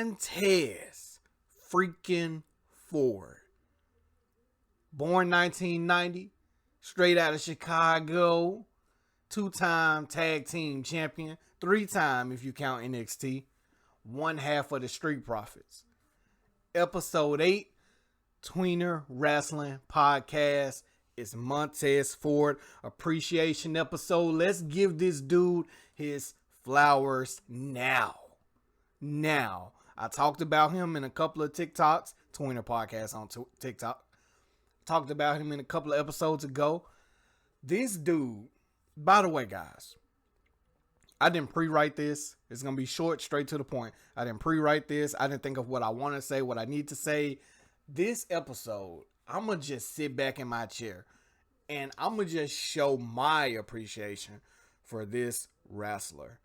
Montez freaking Ford. Born 1990, straight out of Chicago. 2-time tag team champion. 3-time if you count NXT. One half of the Street Profits. Episode 8, Tweener Wrestling Podcast. It's Montez Ford appreciation episode. Let's give this dude his flowers now. I talked about him in a couple of TikToks. Tweener Podcast on TikTok. Talked about him in a couple of episodes ago. This dude, by the way, guys, I didn't pre-write this. It's going to be short, straight to the point. I didn't pre-write this. I didn't think of what I want to say, what I need to say. This episode, I'm going to just sit back in my chair and I'm going to just show my appreciation for this wrestler.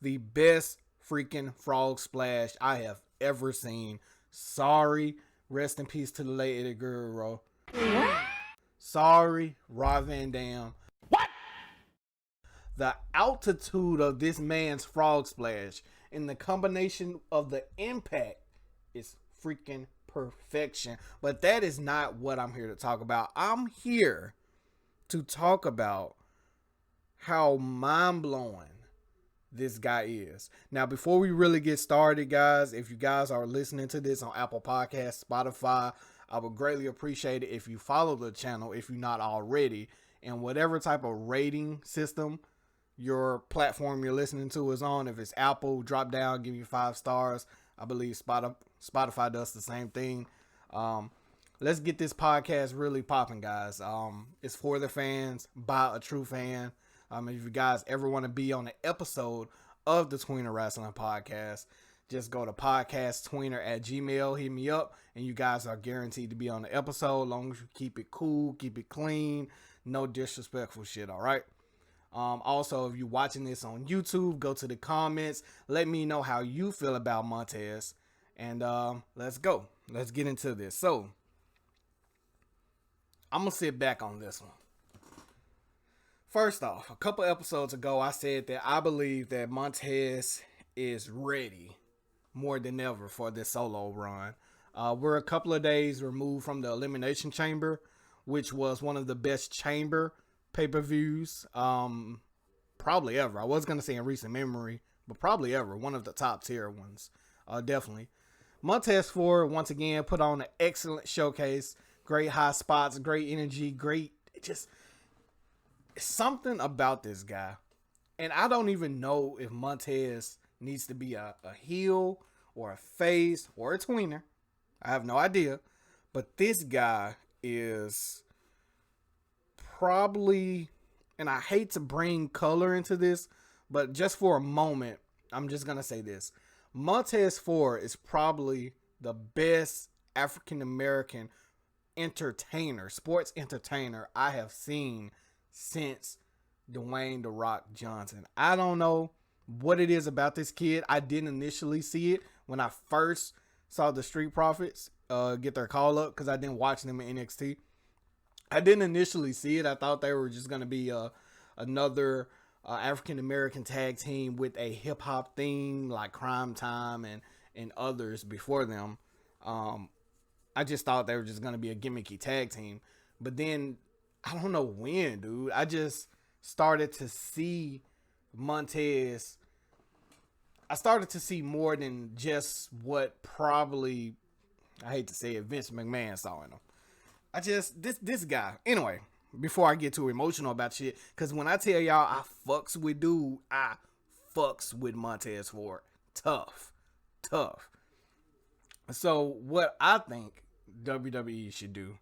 The best freaking frog splash I have ever seen. Sorry. Rest in peace to the late Eddie Guerrero. Sorry, Rob Van Dam. What? The altitude of this man's frog splash and the combination of the impact is freaking perfection. But that is not what I'm here to talk about. I'm here to talk about how mind-blowing this guy is. Now, before we really get started, guys, if you guys are listening to this on Apple Podcasts, Spotify, I would greatly appreciate it if you follow the channel, if you're not already, and whatever type of rating system your platform you're listening to is on. If it's Apple, drop down, give you 5 stars. I believe Spotify does the same thing. Let's get this podcast really popping, guys. It's for the fans, by a true fan. If you guys ever want to be on an episode of the Tweener Wrestling Podcast, just go to podcasttweener@gmail.com, hit me up, and you guys are guaranteed to be on the episode, as long as you keep it cool, keep it clean, no disrespectful shit, all right? Also, if you're watching this on YouTube, go to the comments, let me know how you feel about Montez, and let's go. Let's get into this. So, I'm going to sit back on this one. First off, a couple episodes ago, I said that I believe that Montez is ready more than ever for this solo run. We're a couple of days removed from the Elimination Chamber, which was one of the best chamber pay-per-views probably ever. I was going to say in recent memory, but probably ever. One of the top tier ones. Definitely. Montez Ford, once again, put on an excellent showcase. Great high spots, great energy, great, just something about this guy. And I don't even know if Montez needs to be a heel or a face or a tweener. I have no idea. But this guy is probably, and I hate to bring color into this, but just for a moment, I'm just going to say this. Montez Ford is probably the best African-American entertainer, sports entertainer I have seen since Dwayne "The Rock" Johnson. I don't know what it is about this kid. I didn't initially see it when I first saw the Street Profits get their call up, because I didn't watch them in NXT. I didn't initially see it. I thought they were just going to be another African-American tag team with a hip-hop theme like Crime Time and others before them. I just thought they were just going to be a gimmicky tag team. But then, I don't know when, dude. I just started to see Montez. I started to see more than just what probably, I hate to say it, Vince McMahon saw in him. This guy. Anyway, before I get too emotional about shit, because when I tell y'all I fucks with dude, I fucks with Montez Ford. Tough. So what I think WWE should do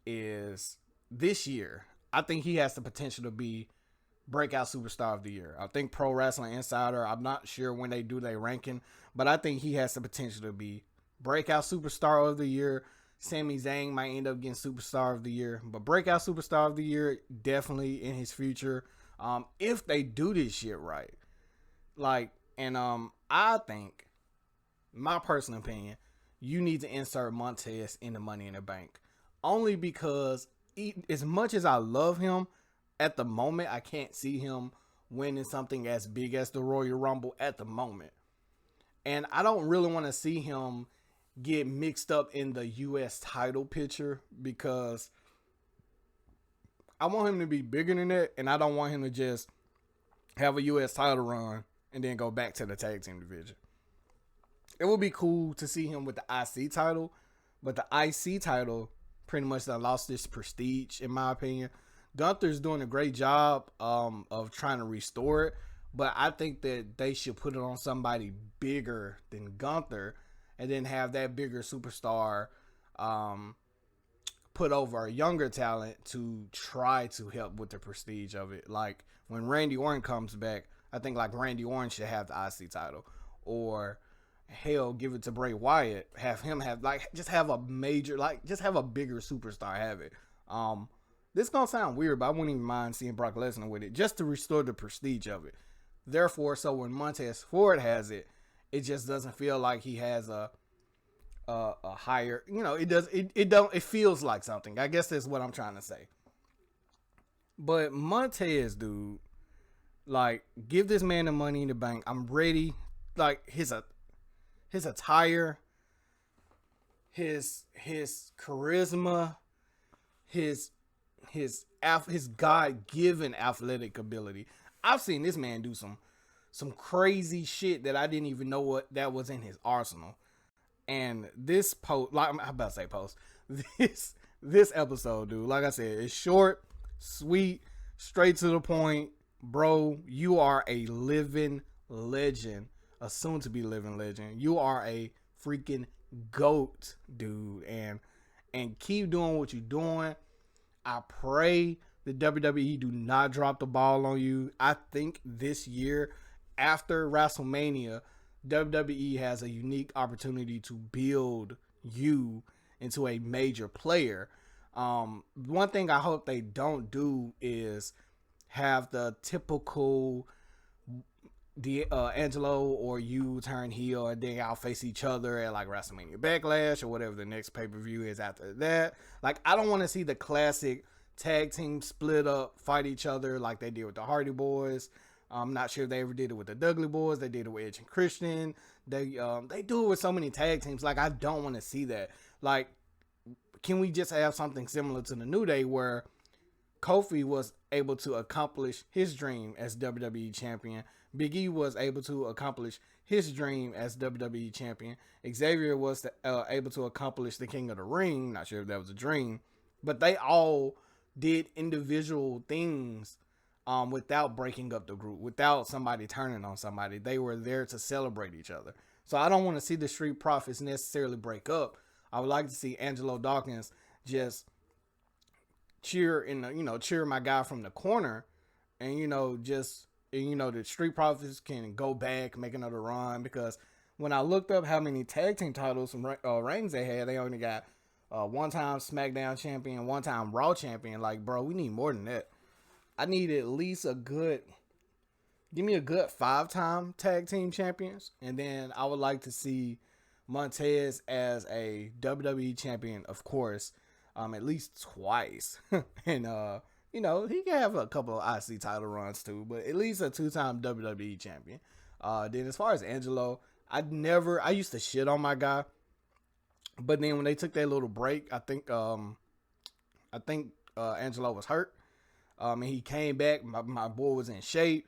is this year, I think he has the potential to be breakout superstar of the year. I think Pro Wrestling Insider, I'm not sure when they do their ranking, but I think he has the potential to be breakout superstar of the year. Sami Zayn might end up getting superstar of the year, but breakout superstar of the year, definitely in his future. If they do this shit right. I think, my personal opinion, you need to insert Montez in the Money in the Bank. Only because as much as I love him, at the moment, I can't see him winning something as big as the Royal Rumble at the moment. And I don't really want to see him get mixed up in the U.S. title picture because I want him to be bigger than that, and I don't want him to just have a U.S. title run and then go back to the tag team division. It would be cool to see him with the IC title, but the IC title pretty much done lost its prestige, in my opinion. Gunther's doing a great job of trying to restore it, but I think that they should put it on somebody bigger than Gunther and then have that bigger superstar put over a younger talent to try to help with the prestige of it. Like when Randy Orton comes back, I think like Randy Orton should have the IC title, or hell, give it to Bray Wyatt, have him have like just have a major, like just have a bigger superstar have it. This gonna sound weird, but I wouldn't even mind seeing Brock Lesnar with it just to restore the prestige of it. Therefore, so when Montez Ford has it, it just doesn't feel like he has a higher, it feels like something. I guess that's what I'm trying to say. But Montez, dude, like, give this man the money in the bank. I'm ready. Like his attire, his charisma, his God-given athletic ability. I've seen this man do some crazy shit that I didn't even know what that was in his arsenal. And this post, like I'm about to say post, this episode, dude, like I said, it's short, sweet, straight to the point. Bro, you are a living legend, a soon to be living legend. You are a freaking GOAT, dude, and keep doing what you're doing. I pray the WWE do not drop the ball on you. I think this year, after WrestleMania, WWE has a unique opportunity to build you into a major player. One thing I hope they don't do is have the typical Angelo or you turn heel and then y'all face each other at like WrestleMania Backlash or whatever the next pay-per-view is after that. Like, I don't want to see the classic tag team split up, fight each other like they did with the Hardy Boys. I'm not sure if they ever did it with the Dudley Boys. They did it with Edge and Christian. They do it with so many tag teams. Like, I don't want to see that. Like, can we just have something similar to the New Day where Kofi was able to accomplish his dream as WWE champion? Big E was able to accomplish his dream as WWE champion. Xavier was able to accomplish the King of the Ring. Not sure if that was a dream, but they all did individual things without breaking up the group, without somebody turning on somebody. They were there to celebrate each other. So I don't want to see the Street Profits necessarily break up. I would like to see Angelo Dawkins just cheer my guy from the corner, and the Street Profits can go back, make another run. Because when I looked up how many tag team titles and reigns they had, they only got one-time SmackDown champion, one-time Raw champion. Like, bro, we need more than that. I need at least give me a good 5-time tag team champions. And then I would like to see Montez as a WWE champion, of course, at least twice. And, he can have a couple of IC title runs too, but at least a 2-time WWE champion. Then as far as Angelo, I used to shit on my guy. But then when they took that little break, I think Angelo was hurt. And he came back. My boy was in shape.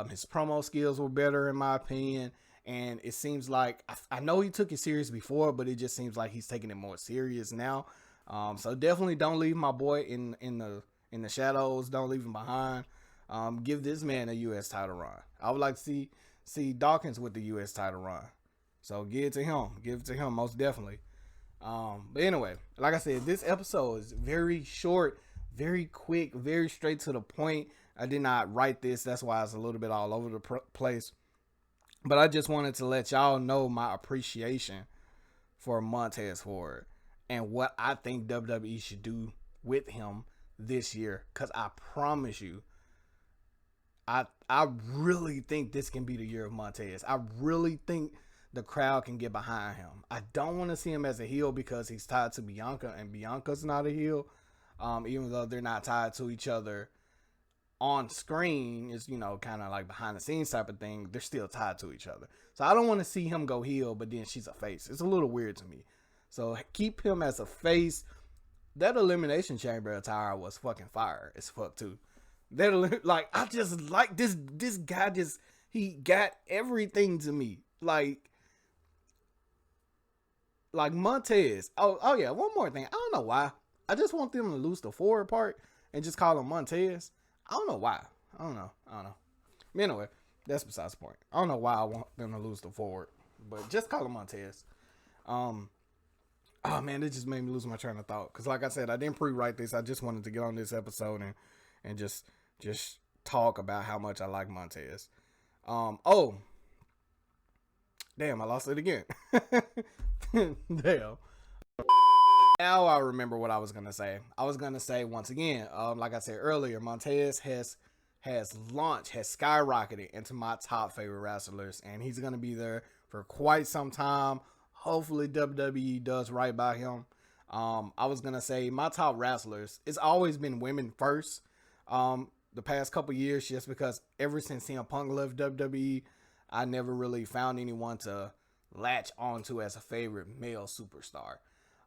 His promo skills were better, in my opinion. And it seems like, I know he took it serious before, but it just seems like he's taking it more serious now. So definitely don't leave my boy in the shadows. Don't leave him behind. Give this man a U.S. title run. I would like to see Dawkins with the U.S. title run. So give it to him. Give it to him, most definitely. But anyway, like I said, this episode is very short, very quick, very straight to the point. I did not write this. That's why it's a little bit all over the place. But I just wanted to let y'all know my appreciation for Montez Ford and what I think WWE should do with him this year. Because I promise you, I really think this can be the year of Montez. I really think the crowd can get behind him. I don't want to see him as a heel because he's tied to Bianca, and Bianca's not a heel. Even though they're not tied to each other on screen is, you know, kind of like behind the scenes type of thing, they're still tied to each other. So I don't want to see him go heel, but then she's a face. It's a little weird to me. So keep him as a face. That Elimination Chamber attire was fucking fire as fuck too. That, like, I just like this guy. Just, he got everything to me. Like Montez. Oh yeah. One more thing. I don't know why. I just want them to lose the forward part and just call him Montez. I don't know why. I don't know. Anyway, that's besides the point. I don't know why I want them to lose the forward, but just call him Montez. Oh man, it just made me lose my train of thought. Cause like I said, I didn't pre-write this. I just wanted to get on this episode and just talk about how much I like Montez. Oh, damn, I lost it again. Damn. Now I remember what I was gonna say. I was gonna say once again, like I said earlier, Montez has skyrocketed into my top favorite wrestlers, and he's gonna be there for quite some time. Hopefully WWE does right by him. I was gonna say my top wrestlers, it's always been women first. The past couple years, just because ever since CM Punk left WWE, I never really found anyone to latch onto as a favorite male superstar.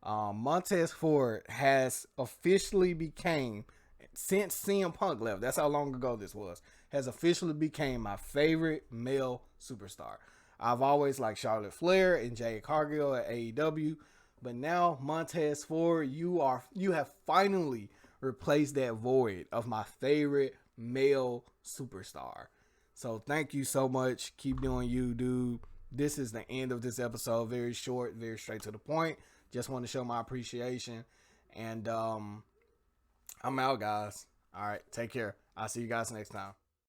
Montez Ford has officially became, since CM Punk left, that's how long ago this was, has officially became my favorite male superstar. I've always liked Charlotte Flair and Jade Cargill at AEW, but now Montez Ford, you have finally replaced that void of my favorite male superstar. So thank you so much. Keep doing you, dude. This is the end of this episode. Very short, very straight to the point. Just want to show my appreciation. And I'm out, guys. All right, take care. I'll see you guys next time.